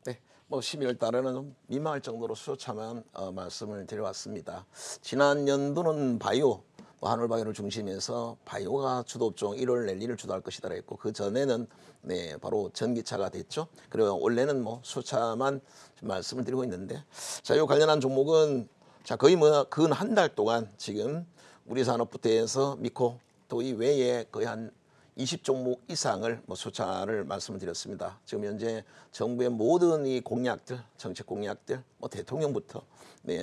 네, 뭐 12월 달에는 좀 민망할 정도로 수요차만 말씀을 드려왔습니다. 지난 연도는 바이오, 한올바이오를 중심해서 바이오가 주도업종 1월 랠리를 주도할 것이다 했고 그 전에는 바로 전기차가 됐죠. 그리고 올해는 뭐 수요차만 말씀을 드리고 있는데 자, 이 관련한 종목은 자 거의 뭐 근 한 달 동안 지금 우리산업부터 미코 또 이 외에 거의 한 20종목 이상을 수차를 말씀을 드렸습니다. 지금 현재 정부의 모든 이 공약들, 정책 공약들, 대통령부터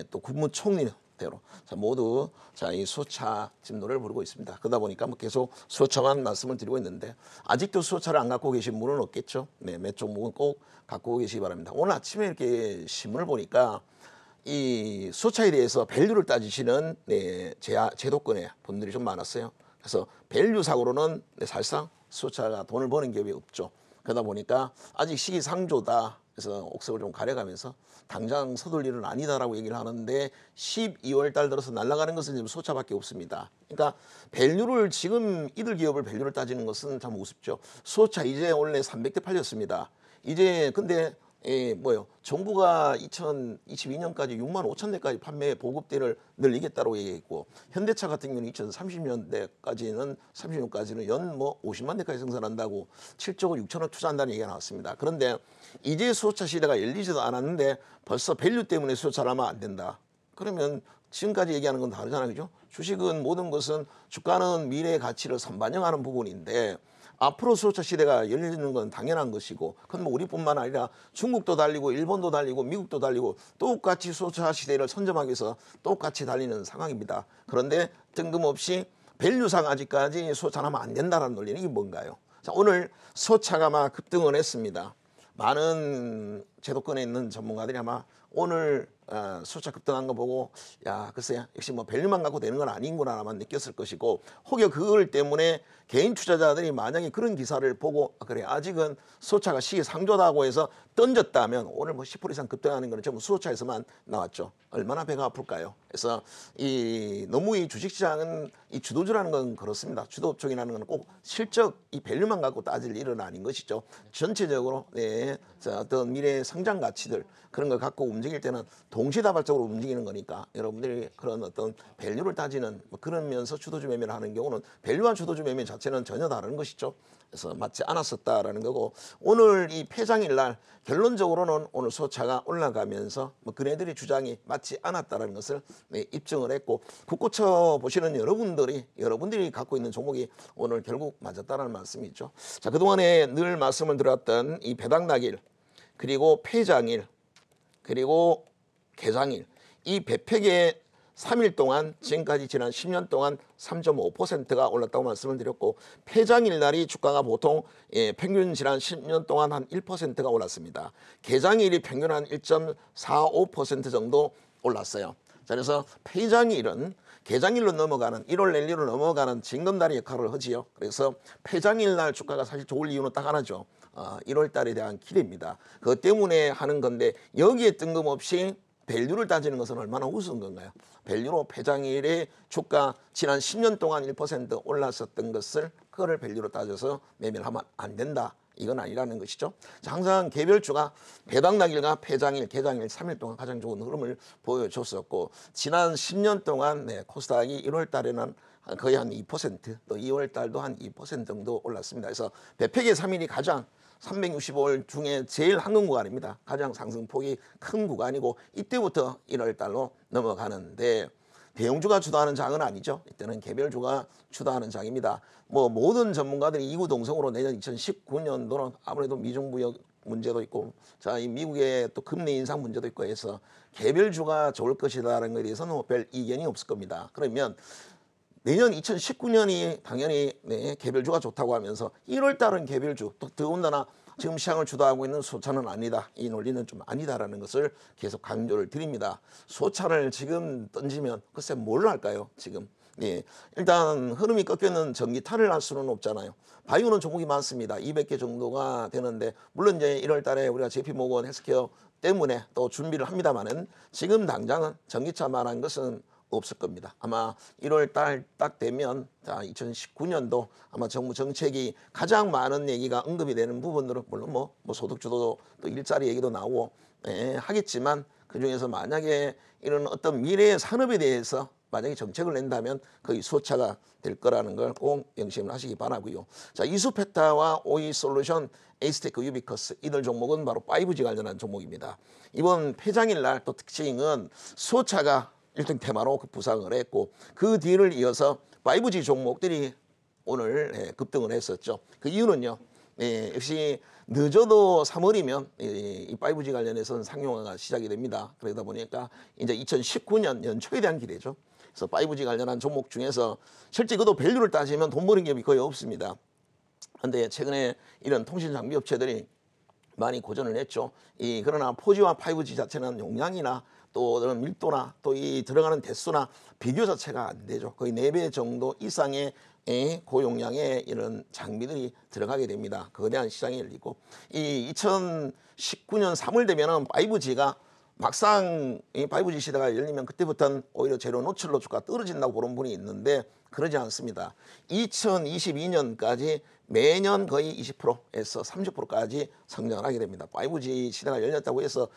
또 국무총리대로 모두 이 수차 지금 노래를 부르고 있습니다. 그러다 보니까 계속 수차만 말씀을 드리고 있는데 아직도 수차를 안 갖고 계신 분은 없겠죠. 몇 종목은 꼭 갖고 계시기 바랍니다. 오늘 아침에 이렇게 신문을 보니까 이 수차에 대해서 밸류를 따지시는 제도권의 분들이 좀 많았어요. 그래서 밸류상으로는 사실상 수차가 돈을 버는 기업이 없죠. 그러다 보니까 아직 시기상조다. 그래서 옥석을 좀 가려가면서 당장 서둘 일은 아니다라고 얘기를 하는데 12월 달 들어서 날아가는 것은 지금 수차밖에 없습니다. 그러니까 밸류를 지금 이들 기업을 밸류를 따지는 것은 참 우습죠. 수차 이제 원래 300대 팔렸습니다. 이제 근데 정부가 2022년까지 6만 5천 대까지 판매 보급대를 늘리겠다고 얘기했고 현대차 같은 경우는 2030년까지는 연 50만 대까지 생산한다고 7조 6천억 투자한다는 얘기가 나왔습니다. 그런데 이제 수요차 시대가 열리지도 않았는데 벌써 밸류 때문에 수요차를 하면 안 된다. 그러면 지금까지 얘기하는 건 다르잖아요. 그죠? 주식은 모든 것은 주가는 미래의 가치를 선반영하는 부분인데 앞으로 수요차 시대가 열리는 건 당연한 것이고 그건 뭐 우리뿐만 아니라 중국도 달리고 일본도 달리고 미국도 달리고 똑같이 수요차 시대를 선점하기 위해서 똑같이 달리는 상황입니다. 그런데 뜬금없이 밸류상 아직까지 수요차는 하면 안 된다는 논리는 이게 뭔가요? 자, 오늘 수요차가 막 급등을 했습니다. 많은 제도권에 있는 전문가들이 아마 오늘 수요차 급등한 거 보고 야 글쎄 역시 밸류만 갖고 되는 건 아닌구나만 느꼈을 것이고 혹여 그걸 때문에 개인 투자자들이 만약에 그런 기사를 보고 그래 아직은 수요차가 시기상조다고 해서 던졌다면 오늘 10% 이상 급등하는 거는 전부 수요차에서만 나왔죠. 얼마나 배가 아플까요? 그래서 너무 이 주식시장은 이 주도주라는 건 그렇습니다. 주도업종이라는 건 꼭 실적 이 밸류만 갖고 따질 일은 아닌 것이죠. 전체적으로 어떤 미래의 성장 가치들 그런 걸 갖고 움직일 때는 동시다발적으로 움직이는 거니까 여러분들이 그런 어떤 밸류를 따지는 그러면서 주도주 매매를 하는 경우는 밸류와 주도주 매매 자체는 전혀 다른 것이죠. 그래서 맞지 않았었다라는 거고 오늘 이 폐장일 날 결론적으로는 오늘 수요차가 올라가면서 그네들의 주장이 맞지 않았다라는 것을 입증을 했고 국고쳐 보시는 여러분들이 갖고 있는 종목이 오늘 결국 맞았다라는 말씀이 있죠. 자, 그동안에 늘 말씀을 드렸던 이 배당락일 그리고 폐장일 그리고 개장일 이 배팩의 3일 동안 지금까지 지난 10년 동안 3.5%가 올랐다고 말씀을 드렸고 폐장일 날이 주가가 보통 평균 지난 10년 동안 한 1%가 올랐습니다. 개장일이 평균 한 1.45% 정도 올랐어요. 자, 그래서 폐장일은 개장일로 넘어가는 1월 랠리로 넘어가는 징검다리 역할을 하지요. 그래서 폐장일 날 주가가 사실 좋을 이유는 딱 하나죠. 1월 달에 대한 기대입니다. 그것 때문에 하는 건데 여기에 뜬금없이 밸류를 따지는 것은 얼마나 우스운 건가요? 밸류로 폐장일에 주가 지난 10년 동안 1% 올랐었던 것을 그거를 밸류로 따져서 매매를 하면 안 된다. 이건 아니라는 것이죠. 자, 항상 개별주가 배당락일과 폐장일, 개장일 3일 동안 가장 좋은 흐름을 보여줬었고 지난 10년 동안 코스닥이 1월 달에는 거의 한 2%, 또 2월 달도 한 2% 정도 올랐습니다. 그래서 배팩의 3일이 가장 365일 중에 제일 한근 구간입니다. 가장 상승폭이 큰 구간이고 이때부터 1월 달로 넘어가는데 대형주가 주도하는 장은 아니죠. 이때는 개별주가 주도하는 장입니다. 모든 전문가들이 이구동성으로 내년 2019년도는 아무래도 미중무역 문제도 있고 이 미국의 또 금리 인상 문제도 있고 해서 개별주가 좋을 것이라는 것에 대해서는 별 이견이 없을 겁니다. 그러면 내년 2019년이 당연히 개별주가 좋다고 하면서 1월 달은 개별주 또 더군다나 지금 시장을 주도하고 있는 수요차는 아니다. 이 논리는 좀 아니다라는 것을 계속 강조를 드립니다. 수요차를 지금 던지면 글쎄 뭘 할까요? 지금 일단 흐름이 꺾여는 전기타를 할 수는 없잖아요. 바이오는 종목이 많습니다. 200개 정도가 되는데 물론 이제 1월 달에 우리가 JP모건 헬스케어 때문에 또 준비를 합니다만은 지금 당장은 전기차만한 것은 없을 겁니다. 아마 1월 달 딱 되면 자 2019년도 아마 정부 정책이 가장 많은 얘기가 언급이 되는 부분들은 물론 뭐 소득주도 또 일자리 얘기도 나오고 하겠지만 그중에서 만약에 이런 어떤 미래의 산업에 대해서 만약에 정책을 낸다면 거의 수호차가 될 거라는 걸 꼭 명심을 하시기 바라고요. 자, 이수페타와 오이솔루션, 에이스테크, 유비커스 이들 종목은 바로 5G 관련한 종목입니다. 이번 폐장일 날 또 특징은 수호차가 1등 테마로 부상을 했고 그 뒤를 이어서 5G 종목들이 오늘 급등을 했었죠. 그 이유는요. 역시 늦어도 3월이면 이 5G 관련해서는 상용화가 시작이 됩니다. 그러다 보니까 이제 2019년 연초에 대한 기대죠. 그래서 5G 관련한 종목 중에서 실제 그도 밸류를 따지면 돈 버는 기업이 거의 없습니다. 그런데 최근에 이런 통신 장비 업체들이 많이 고전을 했죠. 그러나 4G와 5G 자체는 용량이나 또 그런 밀도나 또 이 들어가는 대수나 비교 자체가 안 되죠. 거의 4배 정도 이상의 고용량의 이런 장비들이 들어가게 됩니다. 그거에 대한 시장이 열리고 이 2019년 3월 되면은 5G가 막상 이 5G 시대가 열리면 그때부터는 오히려 재료 노출로 주가 떨어진다고 보는 분이 있는데 그러지 않습니다. 2022년까지 매년 거의 20%에서 30%까지 성장을 하게 됩니다. 5G 시대가 열렸다고 해서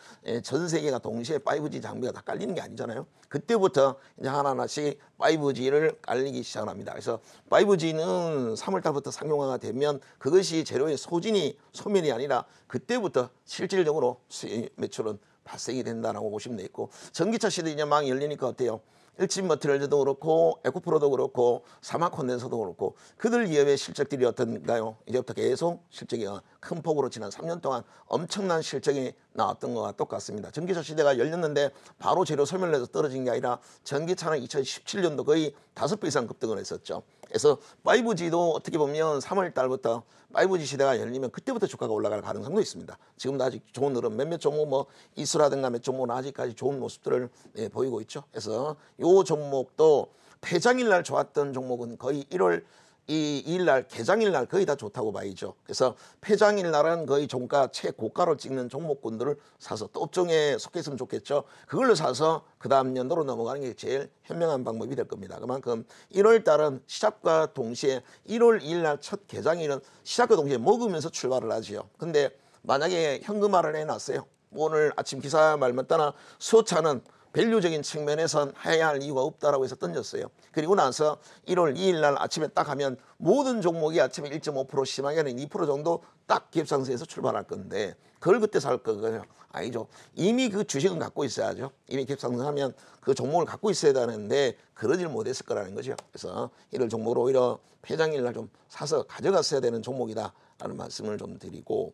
전 세계가 동시에 5G 장비가 다 깔리는 게 아니잖아요. 그때부터 이제 하나하나씩 5G를 깔리기 시작합니다. 그래서 5G는 3월 달부터 상용화가 되면 그것이 재료의 소멸이 아니라 그때부터 실질적으로 수익 매출은 발생이 된다라고 보시면 되겠고 전기차 시대 이제 막 열리니까 어때요? 일진머티리얼도 그렇고 에코프로도 그렇고 사마콘덴서도 그렇고 그들 기업의 실적들이 어떤가요? 이제부터 계속 실적이 큰 폭으로 지난 3년 동안 엄청난 실적이 나왔던 것과 똑같습니다. 전기차 시대가 열렸는데 바로 재료 소멸해서 떨어진 게 아니라 전기차는 2017년도 거의 5배 이상 급등을 했었죠. 그래서 5G도 어떻게 보면 3월 달부터 5G 시대가 열리면 그때부터 주가가 올라갈 가능성도 있습니다. 지금도 아직 좋은 흐름 몇몇 종목 이수라든가 몇 종목은 아직까지 좋은 모습들을 보이고 있죠. 그래서 요 종목도 폐장일 날 좋았던 종목은 거의 1월 2일 날 개장일 날 거의 다 좋다고 봐야죠. 그래서 폐장일 날은 거의 종가 최고가로 찍는 종목군들을 사서 또 업종에 속해 있으면 좋겠죠. 그걸로 사서 그 다음 연도로 넘어가는 게 제일 현명한 방법이 될 겁니다. 그만큼 1월 달은 시작과 동시에 1월 2일 날 첫 개장일은 시작과 동시에 먹으면서 출발을 하지요. 근데 만약에 현금화를 해놨어요. 오늘 아침 기사 말만 따나 수호차는 밸류적인 측면에선 해야 할 이유가 없다라고 해서 던졌어요. 그리고 나서 1월 2일 날 아침에 딱 하면 모든 종목이 아침에 1.5% 심하게는 2% 정도 딱 기업상승에서 출발할 건데 그걸 그때 살 거예요? 아니죠. 이미 그 주식은 갖고 있어야죠. 이미 기업상승하면 그 종목을 갖고 있어야 되는데 그러질 못했을 거라는 거죠. 그래서 이런 종목으로 오히려 폐장일 날 좀 사서 가져갔어야 되는 종목이다라는 말씀을 좀 드리고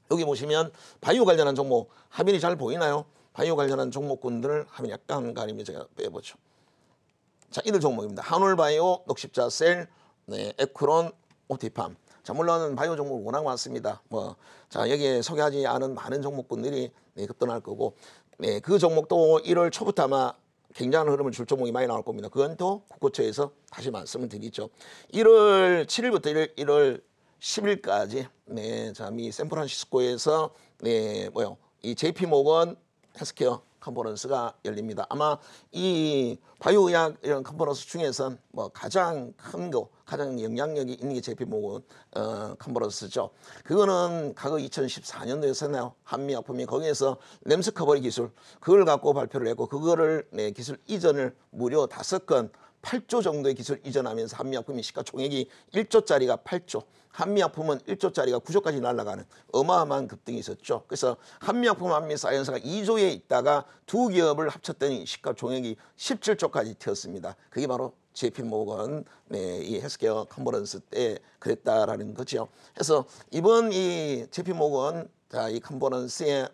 여기 보시면 바이오 관련한 종목 화면이 잘 보이나요? 바이오 관련한 종목군들을 하면 약간 가리면 제가 빼보죠. 자, 이들 종목입니다. 한올바이오, 녹십자셀, 에크론, 옵티팜. 자, 물론 바이오 종목 워낙 많습니다. 자, 여기에 소개하지 않은 많은 종목군들이 급등할 거고, 그 종목도 1월 초부터 아마 굉장한 흐름을 줄 종목이 많이 나올 겁니다. 그건 또 국고처에서 다시 말씀을 드리죠. 1월 7일부터 1월 10일까지, 자, 미 샌프란시스코에서, 이 JP모건 헬스케어 컨퍼런스가 열립니다. 아마 이 바이오의학 이런 컨퍼런스 중에선 가장 큰 거, 가장 영향력이 있는 게 JP모건 컨퍼런스죠. 그거는 과거 2014년도였었나요? 한미약품이 거기에서 램스 커버리 기술 그걸 갖고 발표를 했고 그거를 기술 이전을 무려 5건 8조 정도의 기술 이전하면서 한미약품이 시가총액이 1조짜리가 8조, 한미약품은 1조짜리가 9조까지 날아가는 어마어마한 급등이 있었죠. 그래서 한미약품, 한미사이언스가 2조에 있다가 두 기업을 합쳤더니 시가총액이 17조까지 튀었습니다. 그게 바로 JP모건 이 헬스케어 컨퍼런스 때 그랬다라는 거죠. 그래서 이번 이 JP모건 이 컨퍼런스에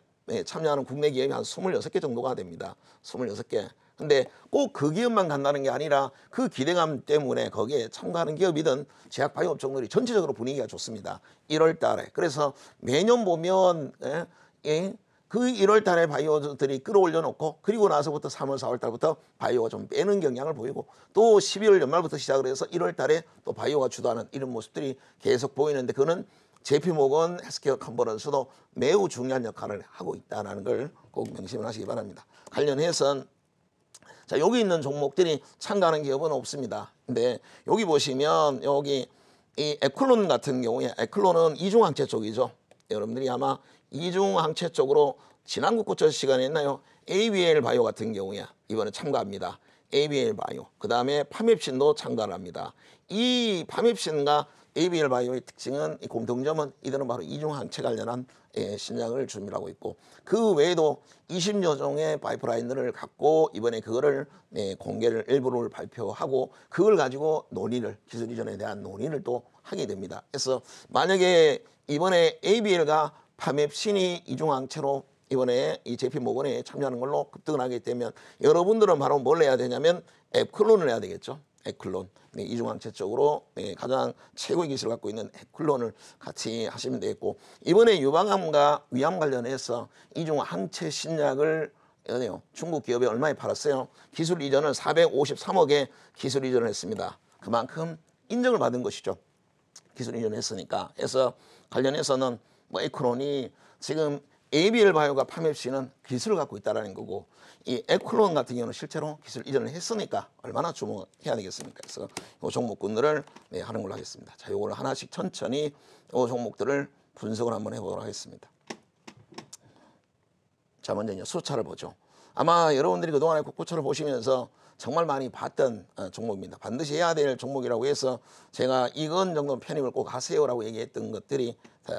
참여하는 국내 기업이 한 26개 정도가 됩니다. 26개. 근데 꼭 그 기업만 간다는 게 아니라 그 기대감 때문에 거기에 참가하는 기업이든 제약 바이오 업종들이 전체적으로 분위기가 좋습니다. 1월 달에. 그래서 매년 보면 그 1월 달에 바이오들이 끌어올려 놓고 그리고 나서부터 3월, 4월 달부터 바이오가 좀 빼는 경향을 보이고 또 12월 연말부터 시작을 해서 1월 달에 또 바이오가 주도하는 이런 모습들이 계속 보이는데 그거는 JP모건 헬스케어 컨퍼런스도 매우 중요한 역할을 하고 있다는 걸 꼭 명심을 하시기 바랍니다. 관련해서는 자, 여기 있는 종목들이 참가하는 기업은 없습니다. 근데 여기 보시면 여기 이 에클론 같은 경우에 에클론은 이중항체 쪽이죠. 여러분들이 아마 이중항체 쪽으로 지난 국고처 시간에 했나요? ABL 바이오 같은 경우에 이번에 참가합니다. ABL 바이오. 그 다음에 파맵신도 참가를 합니다. 이 파맵신과 ABL 바이오의 특징은 이 공통점은 이들은 바로 이중항체 관련한 신약을 준비하고 있고 그 외에도 20여 종의 파이프라인을 갖고 이번에 그거를 공개를 일부를 발표하고 그걸 가지고 논의를 기술 이전에 대한 논의를 또 하게 됩니다. 그래서 만약에 이번에 ABL과 파맵신이 이중항체로 이번에 이 JP모건에 참여하는 걸로 급등을 하게 되면 여러분들은 바로 뭘 해야 되냐면 에클론을 해야 되겠죠. 에클론. 이중항체 쪽으로 가장 최고의 기술을 갖고 있는 에클론을 같이 하시면 되겠고 이번에 유방암과 위암 관련해서 이중항체 신약을 중국 기업에 얼마에 팔았어요? 기술 이전을 453억에 기술 이전을 했습니다. 그만큼 인정을 받은 것이죠. 기술 이전했으니까. 그래서 관련해서는 뭐 에클론이 지금 ABL 바이오가 파맵시는 기술을 갖고 있다는 거고 이 에클론 같은 경우는 실제로 기술 이전을 했으니까 얼마나 주목해야 되겠습니까? 그래서 이 종목군들을 하는 걸로 하겠습니다. 자, 요걸 하나씩 천천히 이 종목들을 분석을 한번 해보도록 하겠습니다. 자, 먼저 이제 수차를 보죠. 아마 여러분들이 그동안에 국고초를 보시면서 정말 많이 봤던 종목입니다. 반드시 해야 될 종목이라고 해서 제가 이건 정도 편입을 꼭 하세요라고 얘기했던 것들이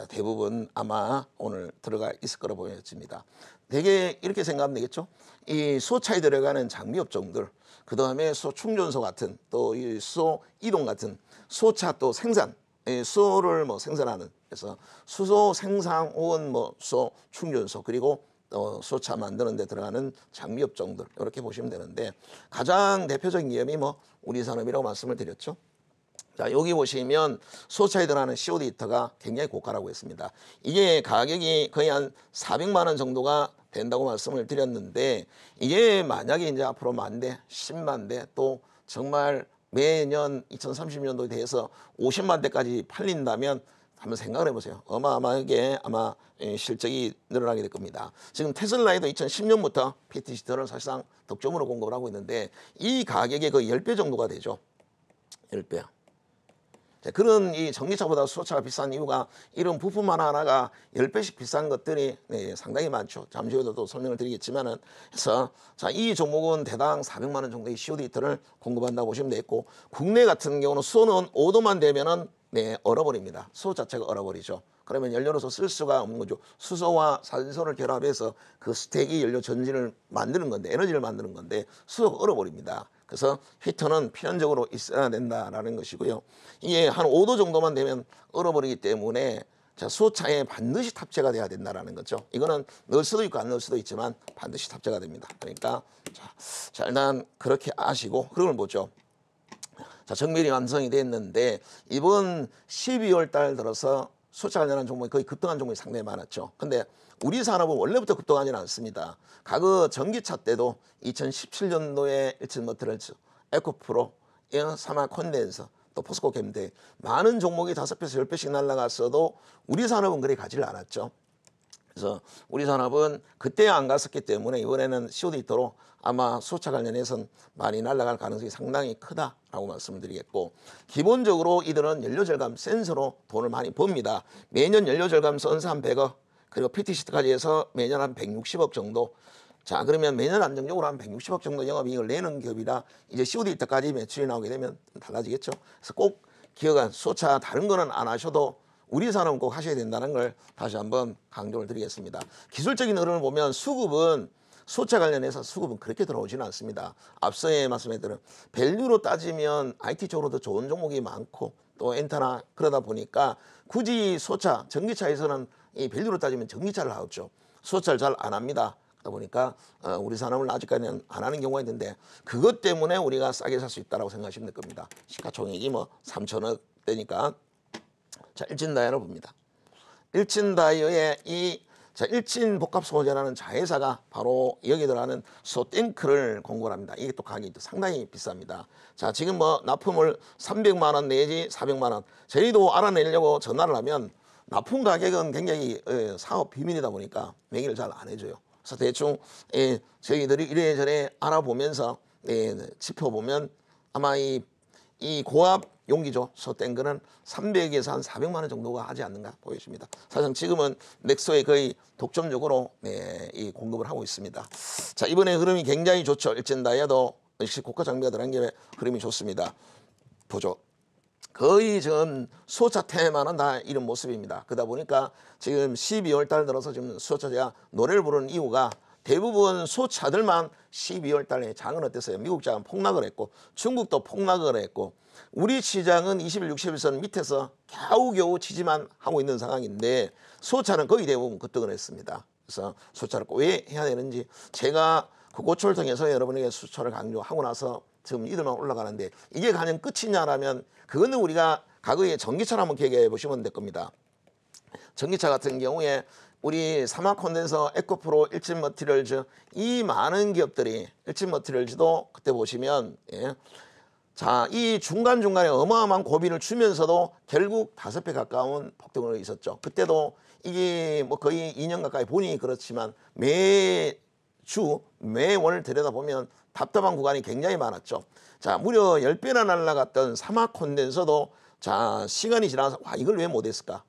대부분 아마 오늘 들어가 있을 거라 보여집니다. 되게 이렇게 생각하면 되겠죠. 이 수소차에 들어가는 장비 업종들, 그 다음에 수소 충전소 같은 또 이 수소 이동 같은 수소차 또 생산, 수소를 뭐 생산하는 그래서 수소 생산 혹은 뭐 수소 충전소 그리고 수소차 만드는 데 들어가는 장비 업종들 이렇게 보시면 되는데 가장 대표적인 기업이 뭐 우리산업이라고 말씀을 드렸죠. 자, 여기 보시면 수소차에 들어가는 COD 히터가 굉장히 고가라고 했습니다. 이게 가격이 거의 한 400만 원 정도가 된다고 말씀을 드렸는데 이게 만약에 이제 앞으로 10,000대, 10만 대 또 정말 매년 2030년도에 대해서 50만 대까지 팔린다면 한번 생각을 해보세요. 어마어마하게 아마 실적이 늘어나게 될 겁니다. 지금 테슬라에도 2010년부터 PTC들을 사실상 독점으로 공급을 하고 있는데 이 가격의 거의 10배 정도가 되죠. 10배. 자, 그런 이 전기차보다 수소차가 비싼 이유가 이런 부품 하나하나가 10배씩 비싼 것들이 상당히 많죠. 잠시 후에도 또 설명을 드리겠지만은 그래서 자, 이 종목은 대당 400만 원 정도의 COD 히터를 공급한다고 보시면 되겠고 국내 같은 경우는 수소는 5도만 되면은 얼어버립니다. 수소 자체가 얼어버리죠. 그러면 연료로서 쓸 수가 없는 거죠. 수소와 산소를 결합해서 그 스택이 연료 전진을 만드는 건데 에너지를 만드는 건데 수소가 얼어버립니다. 그래서 히터는 필연적으로 있어야 된다라는 것이고요. 이게 한 5도 정도만 되면 얼어버리기 때문에 자, 수소차에 반드시 탑재가 돼야 된다라는 거죠. 이거는 넣을 수도 있고 안 넣을 수도 있지만 반드시 탑재가 됩니다. 그러니까 자 일단 그렇게 아시고 그걸 보죠. 자, 정밀이 완성이 됐는데 이번 12월 달 들어서 수소차 관련한 종목이 거의 급등한 종목이 상당히 많았죠. 근데 우리 산업은 원래부터 급등하지는 않습니다. 과거 전기차 때도 2017년도에 일진모터스, 에코프로, 사마 콘덴서, 또 포스코 캠대 많은 종목이 5배에서 10배씩 날아갔어도 우리 산업은 그리 가지를 않았죠. 그래서 우리 산업은 그때 안 갔었기 때문에 이번에는 COD 히터로 아마 수소차 관련해서는 많이 날아갈 가능성이 상당히 크다라고 말씀을 드리겠고 기본적으로 이들은 연료절감 센서로 돈을 많이 법니다. 매년 연료절감 센서 한 100억 그리고 PTC까지 해서 매년 한 160억 정도. 자, 그러면 매년 안정적으로 한 160억 정도 영업이익을 내는 기업이라 이제 COD 히터까지 매출이 나오게 되면 달라지겠죠. 그래서 꼭 기억한 수소차 다른 거는 안 하셔도 우리 산업은 꼭 하셔야 된다는 걸 다시 한번 강조를 드리겠습니다. 기술적인 흐름을 보면 수소차 관련해서 수급은 그렇게 들어오지는 않습니다. 앞서의 말씀드린 밸류로 따지면 IT 쪽으로도 좋은 종목이 많고 또 엔터나 그러다 보니까 굳이 수소차, 전기차에서는 이 밸류로 따지면 전기차를 하죠. 수소차를 잘 안 합니다. 그러다 보니까 우리 산업을 아직까지는 안 하는 경우가 있는데 그것 때문에 우리가 싸게 살 수 있다고 생각하시면 될 겁니다. 시가총액이 뭐 3천억 대니까. 자, 일진다이어를 봅니다. 일진다이어의 일진 복합소재라는 자회사가 바로 여기 들어가는 수소탱크를 공급을 합니다. 이게 또 가격이 또 상당히 비쌉니다. 자, 지금 뭐 납품을 300만 원 내지 400만 원 저희도 알아내려고 전화를 하면 납품 가격은 굉장히 사업 비밀이다 보니까 얘기를 잘 안 해줘요. 그래서 대충 저희들이 이래저래 알아보면서 짚어보면 아마 이 고압 용기죠. 된 거는 300에서 한 400만 원 정도가 하지 않는가 보여집니다. 사실 지금은 넥소에 거의 독점적으로 이 공급을 하고 있습니다. 자, 이번에 흐름이 굉장히 좋죠. 일진다이아도 역시 고가 장비가 들어간 게 흐름이 좋습니다. 보죠. 거의 지금 수소차 테마는 다 이런 모습입니다. 그러다 보니까 지금 12월 달 들어서 지금 수소차가 노래를 부르는 이유가 대부분 수소차들만 12월 달에 장은 어땠어요? 미국 장은 폭락을 했고 중국도 폭락을 했고 우리 시장은 21, 61선 밑에서 겨우겨우 지지만 하고 있는 상황인데 수소차는 거의 대부분 급등을 했습니다. 그래서 수소차를 꼭 왜 해야 되는지 제가 그 고초를 통해서 여러분에게 수소차를 강조하고 나서 지금 이들만 올라가는데 이게 과연 끝이냐라면 그거는 우리가 과거에 전기차를 한번 기억해 보시면 될 겁니다. 전기차 같은 경우에 우리 사마콘덴서, 에코프로, 일진머티리얼즈 이 많은 기업들이 일진머티리얼즈도 그때 보시면 자, 이 중간중간에 어마어마한 고비를 주면서도 결국 5배 가까운 폭등을 있었죠. 그때도 이게 뭐 거의 2년 가까이 보니 그렇지만 매주 매월 들여다보면 답답한 구간이 굉장히 많았죠. 자, 무려 10배나 날라갔던 사마콘덴서도 자, 시간이 지나서 와, 이걸 왜 못했을까?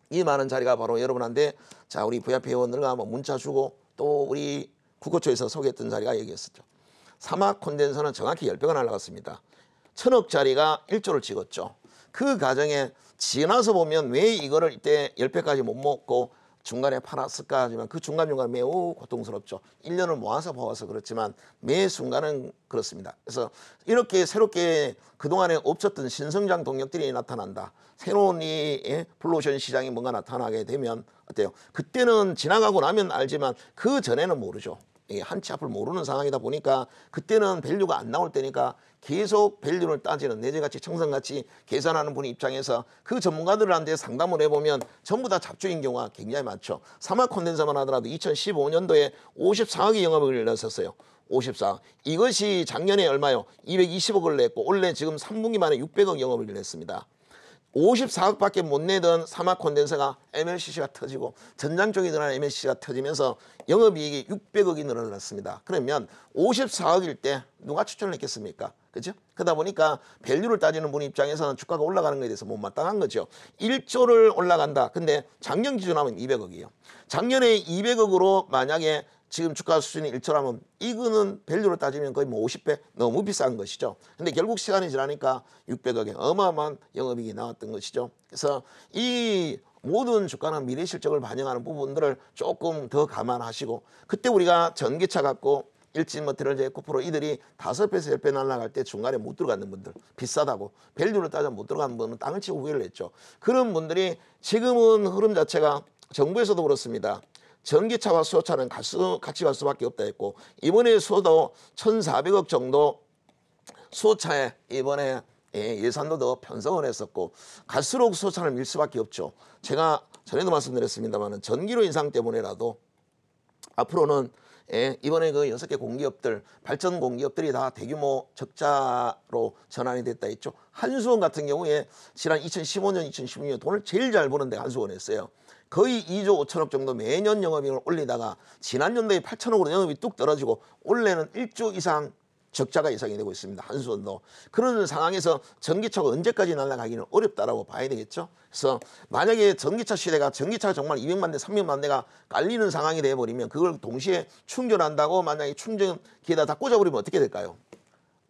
이 많은 자리가 바로 여러분한테 자, 우리 VIP 회원들과 한번 문자 주고 또 우리 국고초에서 소개했던 자리가 여기였었죠. 사마콘덴서는 정확히 10배가 날라갔습니다. 1000억짜리가 1조를 찍었죠. 그 과정에 지나서 보면 왜 이거를 이때 10배까지 못 먹고 중간에 팔았을까 하지만 그 중간중간 매우 고통스럽죠. 1년을 모아서 보아서 그렇지만 매 순간은 그렇습니다. 그래서 이렇게 새롭게 그동안에 없었던 신성장 동력들이 나타난다. 새로운 이 블루오션 시장이 뭔가 나타나게 되면 어때요? 그때는 지나가고 나면 알지만 그 전에는 모르죠. 한치 앞을 모르는 상황이다 보니까 그때는 밸류가 안 나올 때니까 계속 밸류를 따지는 내재가치, 청산가치 계산하는 분 입장에서 그 전문가들한테 상담을 해보면 전부 다 잡주인 경우가 굉장히 많죠. 사마콘덴서만 하더라도 2015년도에 54억의 영업을 냈었어요. 54억. 이것이 작년에 얼마요? 220억을 냈고 올해 지금 3분기 만에 600억 영업을 냈습니다. 54억밖에 못 내던 사마콘덴서가 MLCC가 터지고 전장 쪽에 들어간 MLCC가 터지면서 영업이익이 600억이 늘어났습니다. 그러면 54억일 때 누가 추천을 했겠습니까? 그죠? 그러다 보니까 밸류를 따지는 분 입장에서는 주가가 올라가는 것에 대해서 못마땅한 거죠. 1조를 올라간다. 근데 작년 기준하면 200억이에요. 작년에 200억으로 만약에 지금 주가 수준이 1조라면 이거는 밸류로 따지면 거의 뭐 50배 너무 비싼 것이죠. 근데 결국 시간이 지나니까 600억에 어마어마한 영업이익이 나왔던 것이죠. 그래서 이 모든 주가는 미래 실적을 반영하는 부분들을 조금 더 감안하시고 그때 우리가 전기차 갖고 일진머티리얼즈, 에코프로 이들이 5배에서 10배 날아갈 때 중간에 못 들어가는 분들 비싸다고 밸류를 따지면 못 들어가는 분은 땅을 치고 후회를 했죠. 그런 분들이 지금은 흐름 자체가 정부에서도 그렇습니다. 전기차와 수소차는 같이 갈 수밖에 없다 했고 이번에 수소도 1,400억 정도 수소차에 이번에 예산도 더 편성을 했었고 갈수록 수소차를 밀 수밖에 없죠. 제가 전에도 말씀드렸습니다만 전기료 인상 때문에라도 앞으로는 이번에 그 6개 공기업들 발전 공기업들이 다 대규모 적자로 전환이 됐다 했죠. 한수원 같은 경우에 지난 2015년, 2016년 돈을 제일 잘 버는데 한수원이었어요. 거의 2조 5천억 정도 매년 영업이익을 올리다가 지난 연도에 8천억으로 영업이 뚝 떨어지고 올해는 1조 이상 적자가 예상이 되고 있습니다. 한수원도. 그런 상황에서 전기차가 언제까지 날아가기는 어렵다라고 봐야 되겠죠. 그래서 만약에 전기차 시대가 전기차가 정말 200만 대, 300만 대가 깔리는 상황이 돼버리면 그걸 동시에 충전한다고 만약에 충전기에다 다 꽂아버리면 어떻게 될까요?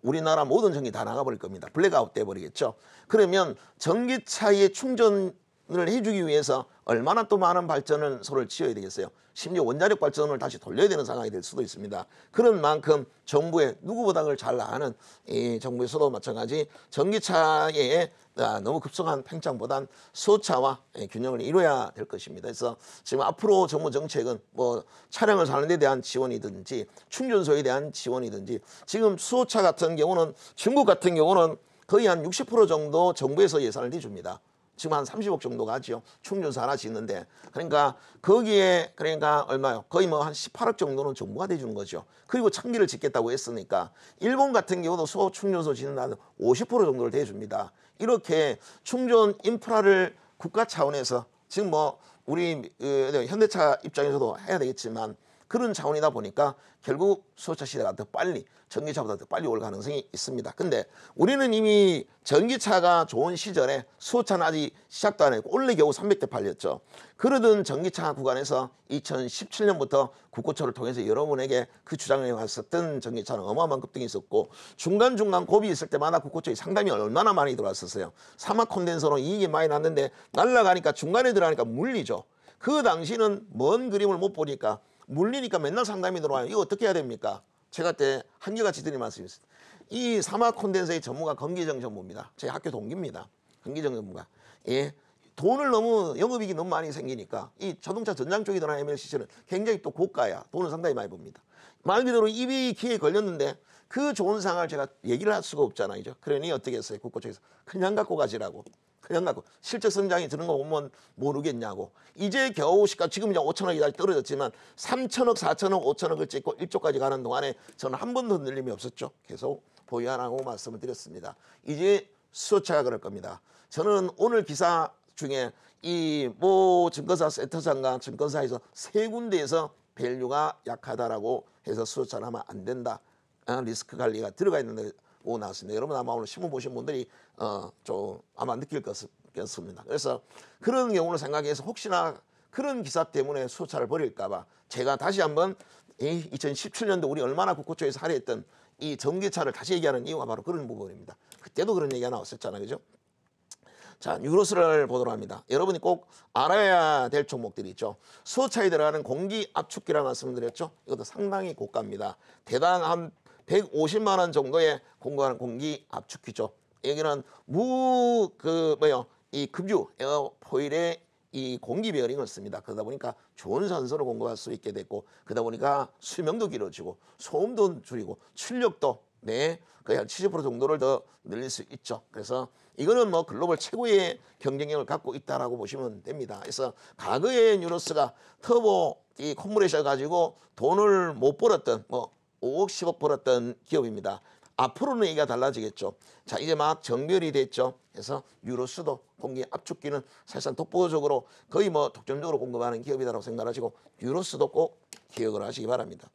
우리나라 모든 전기 다 나가버릴 겁니다. 블랙아웃 돼버리겠죠. 그러면 전기차의 충전을 해주기 위해서 얼마나 또 많은 발전을 서로 지어야 되겠어요. 심지어 원자력 발전을 다시 돌려야 되는 상황이 될 수도 있습니다. 그런 만큼 정부의 누구보다 그걸 잘 아는 이 정부에서도 마찬가지 전기차에 너무 급성한 팽창보단 수소차와 균형을 이뤄야 될 것입니다. 그래서 지금 앞으로 정부 정책은 뭐 차량을 사는 데 대한 지원이든지 충전소에 대한 지원이든지 지금 수소차 같은 경우는 중국 같은 경우는 거의 한 60% 정도 정부에서 예산을 내줍니다. 지금 한 30억 정도 가죠. 충전소 하나 짓는데. 그러니까 거기에 그러니까 얼마요? 거의 뭐 한 18억 정도는 정부가 대주는 거죠. 그리고 1000개를 짓겠다고 했으니까 일본 같은 경우도 수소 충전소 짓는 한 50% 정도를 대줍니다. 이렇게 충전 인프라를 국가 차원에서 지금 뭐 우리 현대차 입장에서도 해야 되겠지만 그런 차원이다 보니까 결국 수소차 시대가 더 빨리 전기차보다 더 빨리 올 가능성이 있습니다. 근데 우리는 이미 전기차가 좋은 시절에 수소차는 아직 시작도 안 했고 올해 겨우 300대 팔렸죠. 그러던 전기차 구간에서 2017년부터 국고처를 통해서 여러분에게 그 주장을 해왔었던 전기차는 어마어마한 급등이 있었고 중간중간 고비 있을 때마다 국고처의 상담이 얼마나 많이 들어왔었어요. 사막 콘덴서로 이익이 많이 났는데 날아가니까 중간에 들어가니까 물리죠. 그 당시는 먼 그림을 못 보니까 물리니까 맨날 상담이 들어와요. 이거 어떻게 해야 됩니까? 제가 그때 한결같이 드린 말씀이었습니다. 이 사막 콘덴서의 전무가 건기정 전무입니다. 제 학교 동기입니다. 건기정 전무가. 예. 돈을 너무 영업이익이 너무 많이 생기니까 이 자동차 전장 쪽에 들어가는 MLCC는 굉장히 또 고가야. 돈을 상당히 많이 봅니다. 말 그대로 입이 귀에 걸렸는데 그 좋은 상황을 제가 얘기를 할 수가 없잖아요. 그러니 어떻게 했어요? 국고청에서 그냥 갖고 가시라고. 그냥 갖고 실적 성장이 드는 거 보면 모르겠냐고. 이제 겨우 시가 지금 이제 5천억이 다시 떨어졌지만 3천억, 4천억, 5천억을 찍고 1조까지 가는 동안에 저는 한 번도 흔들림이 없었죠. 계속 보유하라고 말씀을 드렸습니다. 이제 수소차가 그럴 겁니다. 저는 오늘 기사 중에 이 모 증권사 센터장과 증권사에서 세 군데에서 밸류가 약하다라고 해서 수소차를 하면 안 된다. 리스크 관리가 들어가 있는데 오 나왔습니다. 여러분 아마 오늘 신문 보신 분들이 좀 아마 느낄 것같습니다. 그래서 그런 경우를 생각해서 혹시나 그런 기사 때문에 수소차를 버릴까봐 제가 다시 한번 2017년도 우리 얼마나 국고처에서 할애했던 이 전기차를 다시 얘기하는 이유가 바로 그런 부분입니다. 그때도 그런 얘기가 나왔었잖아요. 그죠? 자, 뉴로스를 보도록 합니다. 여러분이 꼭 알아야 될 종목들이 있죠. 수소차에 들어가는 공기 압축기라는 말씀을 드렸죠. 이것도 상당히 고가입니다. 대당 한 150만 원 정도에 공급하는 공기 압축기죠. 여기는 이 급유 에어포일의 이 공기 베어링을 씁니다. 그러다 보니까 좋은 산소를 공급할 수 있게 됐고, 그러다 보니까 수명도 길어지고 소음도 줄이고 출력도 거의 한 70% 정도를 더 늘릴 수 있죠. 그래서 이거는 뭐 글로벌 최고의 경쟁력을 갖고 있다라고 보시면 됩니다. 그래서 과거에 뉴로스가 터보 이 콤프레셔 가지고 돈을 못 벌었던 5억 10억 벌었던 기업입니다. 앞으로는 얘기가 달라지겠죠. 자, 이제 막 정별이 됐죠. 그래서 뉴로스도 공기 압축기는 사실상 독보적으로 거의 독점적으로 공급하는 기업이다라고 생각하시고 뉴로스도 꼭 기억을 하시기 바랍니다.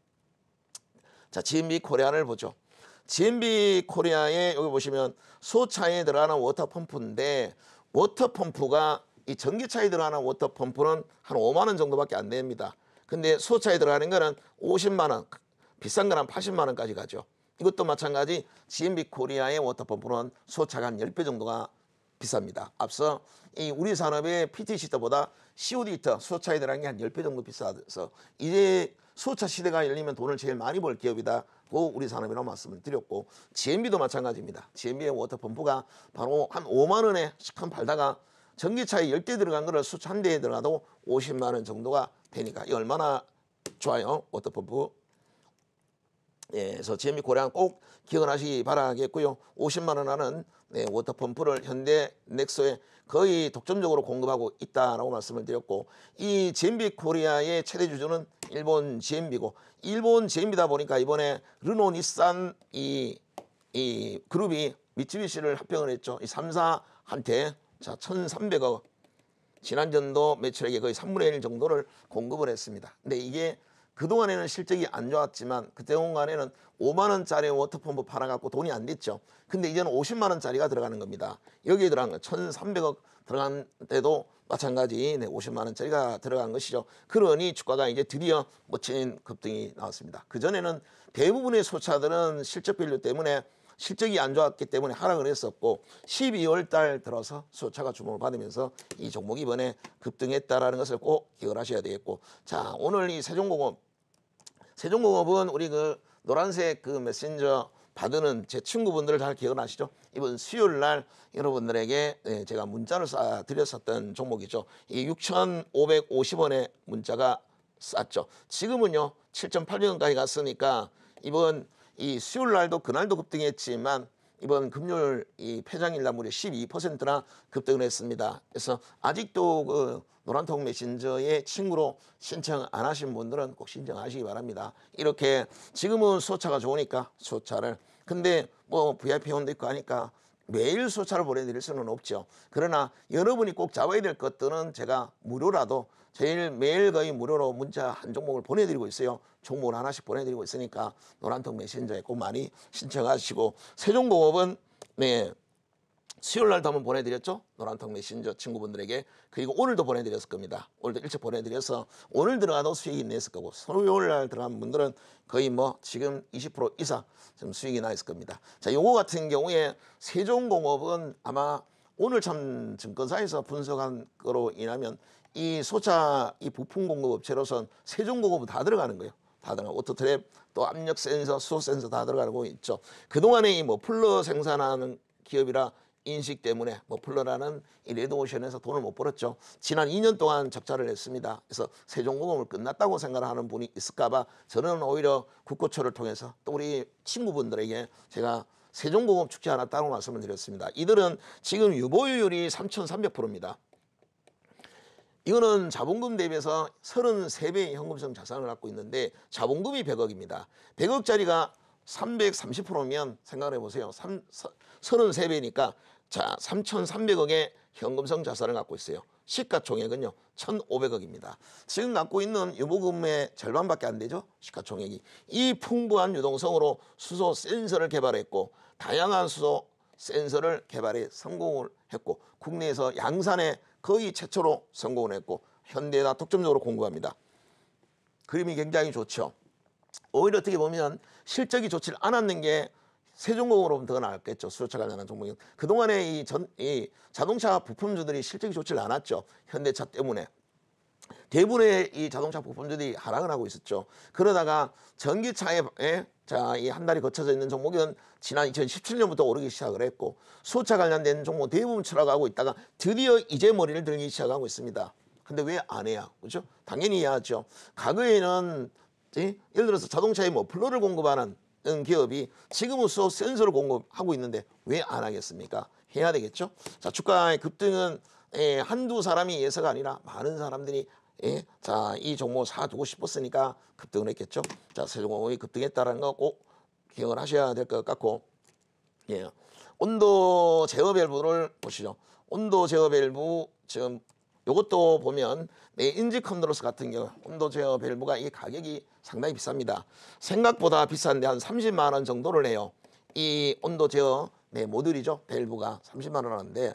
자, GMB 코리아를 보죠. GMB 코리아에 여기 보시면 수소차에 들어가는 워터펌프인데 워터펌프가 이 전기차에 들어가는 워터펌프는 한 5만 원 정도밖에 안 됩니다. 근데 수소차에 들어가는 거는 50만 원, 비싼 건 한 80만 원까지 가죠. 이것도 마찬가지 GMB 코리아의 워터펌프는 수소차가 한 10배 정도가 비쌉니다. 앞서 이 우리 산업의 PTC 히터보다 COD 히터 수소차에 들어가는 게 한 10배 정도 비싸서 이제 수소차 시대가 열리면 돈을 제일 많이 벌 기업이다고 우리 산업이라고 말씀을 드렸고 GMB도 마찬가지입니다. GMB의 워터펌프가 바로 한 5만 원에 한 팔다가 전기차에 10대 들어간 거를 수소차 한 대에 들어가도 50만 원 정도가 되니까 이 얼마나 좋아요. 워터펌프. 예, 그래서 GMB 코리아는 꼭 기억을 하시기 바라겠고요. 50만 원 하는 워터펌프를 현대 넥소에 거의 독점적으로 공급하고 있다라고 말씀을 드렸고 이 GMB 코리아의 최대 주주는 일본 GMB고 일본 GMB다 보니까 이번에 르노 닛산 이 그룹이 미쯔비시를 합병을 했죠. 이 3사한테 자 1,300억 지난년도 매출액의 거의 3분의 1 정도를 공급을 했습니다. 근데 이게 그동안에는 실적이 안 좋았지만 그때 동안에는 5만 원짜리 워터펌프 팔아갖고 돈이 안 됐죠. 근데 이제는 50만 원짜리가 들어가는 겁니다. 여기에 들어간 건 1,300억 들어간 데도 마찬가지 50만 원짜리가 들어간 것이죠. 그러니 주가가 이제 드디어 멋진 급등이 나왔습니다. 그전에는 대부분의 소차들은 실적 밸류 때문에 실적이 안 좋았기 때문에 하락을 했었고 12월 달 들어서 수소차가 주목을 받으면서 이 종목이 이번에 급등했다라는 것을 꼭 기억을 하셔야 되겠고 자 오늘 이 세종공업은 우리 그 노란색 그 메신저 받는 제 친구분들 잘 기억을 하시죠? 이번 수요일 날 여러분들에게 제가 문자를 쏴드렸었던 종목이죠. 이 6,550원의 문자가 쌌죠. 지금은요 7,800원까지 갔으니까 이번 이 수요일 날도 그날도 급등했지만 이번 금요일 이 폐장일 날 무려 12%나 급등을 했습니다. 그래서 아직도 그 노란통 메신저의 친구로 신청 안 하신 분들은 꼭 신청하시기 바랍니다. 이렇게 지금은 수소차가 좋으니까 수소차를 근데 VIP 회원도 있고 하니까 매일 수소차를 보내드릴 수는 없죠. 그러나 여러분이 꼭 잡아야 될 것들은 제가 무료라도 제일 매일 거의 무료로 문자 한 종목을 보내드리고 있어요. 종목을 하나씩 보내드리고 있으니까 노란통 메신저에 꼭 많이 신청하시고, 세종공업은 네, 수요일 날도 한번 보내드렸죠. 노란통 메신저 친구분들에게. 그리고 오늘도 보내드렸을 겁니다. 오늘도 일찍 보내드려서 오늘 들어가도 수익이 냈을 거고, 수요일 날 들어간 분들은 거의 뭐 지금 20% 이상 좀 수익이 나 있을 겁니다. 자, 요거 같은 경우에 세종공업은 아마 오늘 참 증권사에서 분석한 거로 인하면 이 소차 이 부품 공급 업체로선 세종공업은 다 들어가는 거예요. 다 들어가. 오토트랩 또 압력 센서, 수소 센서 다 들어가고 있죠. 그동안에 이 머플러 생산하는 기업이라 인식 때문에 머플러라는 이 레드오션에서 돈을 못 벌었죠. 지난 2년 동안 적자를 냈습니다. 그래서 세종공업을 끝났다고 생각하는 분이 있을까봐 저는 오히려 국고초를 통해서 또 우리 친구분들에게 제가 세종공업 죽지 않았다고 말씀을 드렸습니다. 이들은 지금 유보율이 3,300%입니다. 이거는 자본금 대비해서 33배의 현금성 자산을 갖고 있는데 자본금이 100억입니다. 100억짜리가 330%면 생각을 해보세요. 33배니까 자 3,300억의 현금성 자산을 갖고 있어요. 시가총액은요 1,500억입니다. 지금 갖고 있는 유보금의 절반밖에 안 되죠. 시가총액이. 이 풍부한 유동성으로 수소 센서를 개발했고 다양한 수소 센서를 개발해 성공을 했고 국내에서 양산에 거의 최초로 성공을 했고 현대에다 독점적으로 공급합니다. 그림이 굉장히 좋죠. 오히려 어떻게 보면 실적이 좋지 않았는 게 세종공업으로는 더 나았겠죠. 수요차 관련한 종목이. 그동안에 이 자동차 부품주들이 실적이 좋지 않았죠. 현대차 때문에. 대부분의 이 자동차 부품주들이 하락을 하고 있었죠. 그러다가 전기차에 이 한 달이 거쳐져 있는 종목은 지난 2017년부터 오르기 시작을 했고 수소차 관련된 종목 대부분 추락하고 있다가 드디어 이제 머리를 들기 시작하고 있습니다. 근데 왜 안 해요? 그렇죠? 당연히 해야죠. 과거에는 예를 들어서 자동차에 머플러를 공급하는 기업이 지금은 수소 센서를 공급하고 있는데 왜 안 하겠습니까? 해야 되겠죠. 자, 주가의 급등은 한두 사람이 예서가 아니라 많은 사람들이 이 종목 사두고 싶었으니까 급등을 했겠죠. 자, 세종공업이 급등했다는 거 꼭 기억을 하셔야 될 것 같고, 온도 제어 밸브를 보시죠. 온도 제어 밸브 지금 요것도 보면 인지 컨트롤스 같은 경우 온도 제어 밸브가 이 가격이 상당히 비쌉니다. 생각보다 비싼데 한 30만 원 정도를 해요. 이 온도 제어 모듈이죠. 밸브가 30만 원 하는데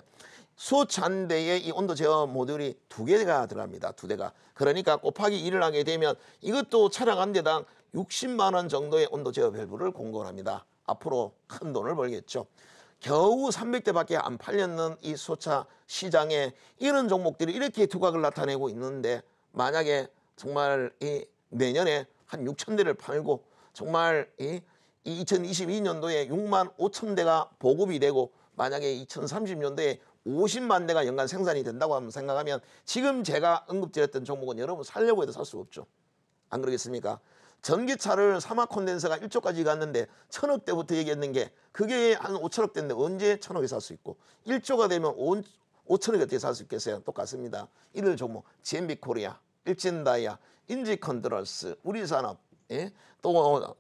수차 한 대에 이 온도 제어 모듈이 2개가 들어갑니다. 2대가. 그러니까 곱하기 2를 하게 되면 이것도 차량 한 대당 60만 원 정도의 온도 제어 밸브를 공급을 합니다. 앞으로 큰 돈을 벌겠죠. 겨우 300대밖에 안 팔렸는 이 수소차 시장에 이런 종목들이 이렇게 두각을 나타내고 있는데 만약에 정말 이 내년에 한 6천 대를 팔고 정말 이 2022년도에 6만 5천 대가 보급이 되고 만약에 2030년도에 50만 대가 연간 생산이 된다고 한번 생각하면 지금 제가 언급드렸던 종목은 여러분 살려고 해도 살 수 없죠. 안 그러겠습니까? 전기차를 사막 콘덴서가 1조까지 갔는데 1,000억 대부터 얘기했는 게 그게 한 5천억 대인데 언제 1,000억에 살 수 있고 1조가 되면 5천억에 어떻게 살 수 있겠어요? 똑같습니다. 이들 종목 GMB 코리아, 일진다이아, 인지컨트롤스, 우리산업, 또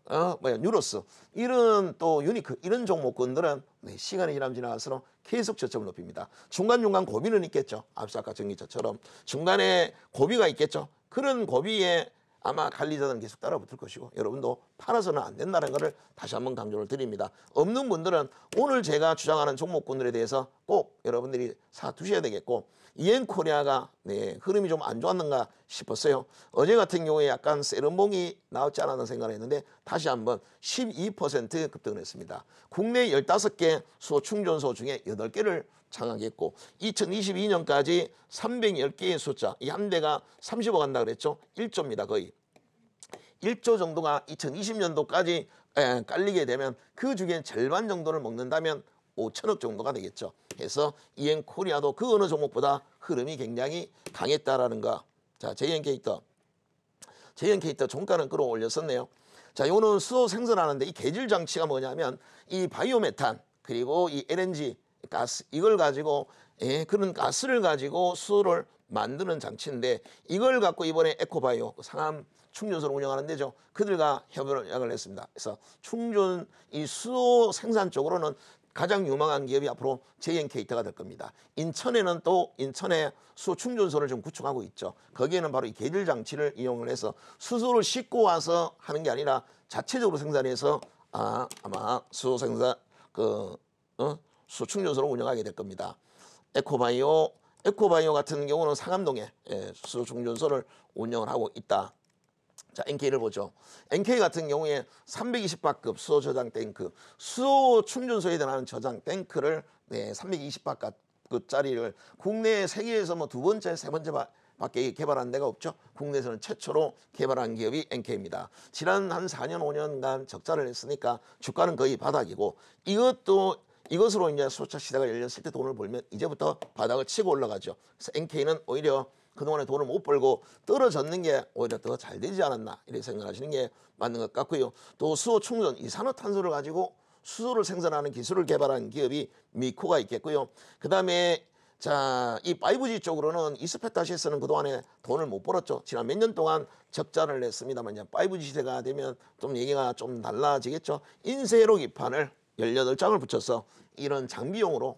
뉴로스 이런 또 유니크 이런 종목군들은 시간이 지나갈수록 계속 저점을 높입니다. 중간중간 고비는 있겠죠. 앞서 아까 전기차처럼 중간에 고비가 있겠죠. 그런 고비에 아마 관리자들은 계속 따라붙을 것이고 여러분도 팔아서는 안 된다는 것을 다시 한번 강조를 드립니다. 없는 분들은 오늘 제가 주장하는 종목군들에 대해서 꼭 여러분들이 사두셔야 되겠고 이엔코리아가 흐름이 좀 안 좋았는가 싶었어요. 어제 같은 경우에 약간 세련봉이 나왔지 않았나 생각을 했는데 다시 한번 12% 급등을 했습니다. 국내 15개 수소 충전소 중에 8개를 장악했고 2022년까지 310개의 숫자 이 한 대가 30억 한다 그랬죠. 1조입니다. 거의 1조 정도가 2020년도까지 깔리게 되면 그 중에 절반 정도를 먹는다면 5천억 정도가 되겠죠. 그래서 이엔코리아도 그 어느 종목보다 흐름이 굉장히 강했다라는 거. 자, JN캐릭터 종가는 끌어올렸었네요. 자, 요거는 수소 생산하는데 이 계질 장치가 뭐냐면 이 바이오메탄 그리고 이 LNG 가스 이걸 가지고 그런 가스를 가지고 수소를 만드는 장치인데 이걸 갖고 이번에 에코바이오 상암 충전소를 운영하는 데죠. 그들과 협약을 했습니다. 그래서 충전 이 수소 생산 쪽으로는 가장 유망한 기업이 앞으로 JNK가 될 겁니다. 인천에는 또 인천에 수소 충전소를 좀 구축하고 있죠. 거기에는 바로 이 계질 장치를 이용을 해서 수소를 싣고 와서 하는 게 아니라 자체적으로 생산해서 아마 수소 생산 수소 충전소를 운영하게 될 겁니다. 에코바이오 같은 경우는 상암동에 수소 충전소를 운영을 하고 있다. 자, NK를 보죠. NK 같은 경우에 320바급 수소 저장 탱크, 수소 충전소에 해당하는 저장 탱크를 320바급짜리를 국내 세계에서 뭐 두 번째, 세 번째 밖에 개발한 데가 없죠. 국내에서는 최초로 개발한 기업이 NK입니다. 지난 한 4년, 5년간 적자를 냈으니까 주가는 거의 바닥이고 이것으로 이제 수소차 시대가 열렸을 때 돈을 벌면 이제부터 바닥을 치고 올라가죠. 그래서 NK는 오히려 그동안에 돈을 못 벌고 떨어졌는 게 오히려 더 잘 되지 않았나 이렇게 생각하시는 게 맞는 것 같고요. 또 수소 충전, 이산화탄소를 가지고 수소를 생산하는 기술을 개발한 기업이 미코가 있겠고요. 그 다음에 자, 이 5G 쪽으로는 이스페타시스는 그동안에 돈을 못 벌었죠. 지난 몇 년 동안 적자를 냈습니다만 5G 시대가 되면 좀 얘기가 좀 달라지겠죠. 인쇄로 기판을 18장을 붙여서 이런 장비용으로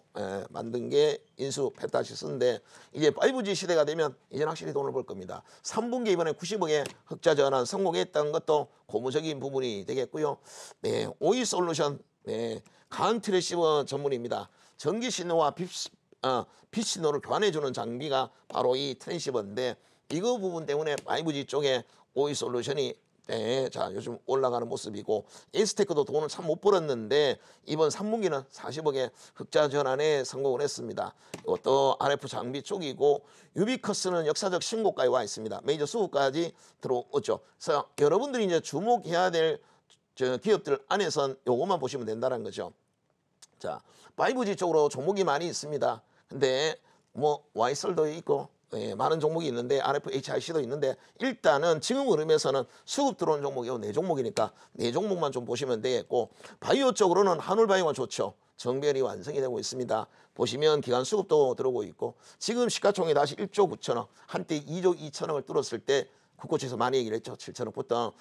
만든 게 인수페타시스인데 이제 5G 시대가 되면 이제 확실히 돈을 벌 겁니다. 3분기 이번에 90억의 흑자 전환 성공했다는 것도 고무적인 부분이 되겠고요. 네, 오이솔루션 가은 트랜시버 전문입니다. 전기 신호와 빛 신호를 교환해주는 장비가 바로 이 트랜시버인데 이거 부분 때문에 5G 쪽에 오이솔루션이 자, 요즘 올라가는 모습이고 에스테크도 돈을 참 못 벌었는데 이번 3분기는 40억의 흑자 전환에 성공을 했습니다. 이것도 RF 장비 쪽이고 유비커스는 역사적 신고가에 와 있습니다. 메이저 수급까지 들어오죠. 그래서 여러분들이 이제 주목해야 될 기업들 안에선 요것만 보시면 된다는 거죠. 자, 5G 쪽으로 종목이 많이 있습니다. 근데 뭐 와이설도 있고 많은 종목이 있는데 RFHIC도 있는데 일단은 지금 흐름에서는 수급 들어온 종목이 4종목이니까 4종목만 좀 보시면 되겠고 바이오 쪽으로는 한올바이오가 좋죠. 정별이 완성이 되고 있습니다. 보시면 기간 수급도 들어오고 있고 지금 시가총액이 다시 1조 9천억 한때 2조 2천억을 뚫었을 때 국고채에서 많이 얘기를 했죠. 7천억부터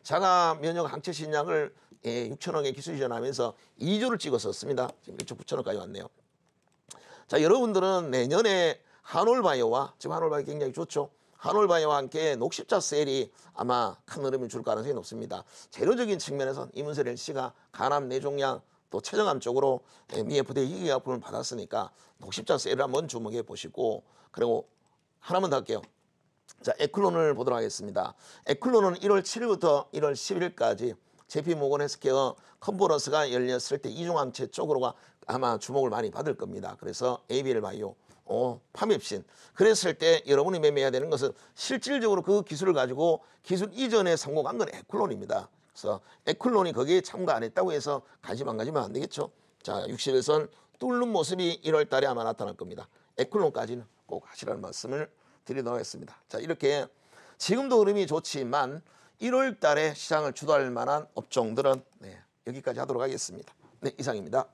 자가 면역 항체 신약을 6천억에 기술 이전하면서 2조를 찍었었습니다. 지금 1조 9천억까지 왔네요. 자, 여러분들은 내년에 한올바이오와 지금 한올바이오 굉장히 좋죠. 한올바이오와 함께 녹십자 셀이 아마 큰 흐름을 줄 가능성이 높습니다. 재료적인 측면에서는 이문세 LC가 간암, 뇌종양 또 췌장암 쪽으로 미 FDA 희귀약품을 받았으니까 녹십자 셀을 한번 주목해 보시고 그리고 하나만 더 할게요. 자, 에클론을 보도록 하겠습니다. 에클론은 1월 7일부터 1월 10일까지 JP모건 헬스케어 컨퍼런스가 열렸을 때 이중항체 쪽으로가 아마 주목을 많이 받을 겁니다. 그래서 ABL 바이오 파맵신 그랬을 때 여러분이 매매해야 되는 것은 실질적으로 그 기술을 가지고 기술 이전에 성공한 건 에클론입니다. 그래서 에클론이 거기에 참가 안 했다고 해서 관심 안 가지면 안 되겠죠. 자, 60일선 뚫는 모습이 1월 달에 아마 나타날 겁니다. 에클론까지는 꼭 하시라는 말씀을 드리도록 하겠습니다. 자, 이렇게 지금도 흐름이 좋지만 1월 달에 시장을 주도할 만한 업종들은 여기까지 하도록 하겠습니다. 네, 이상입니다.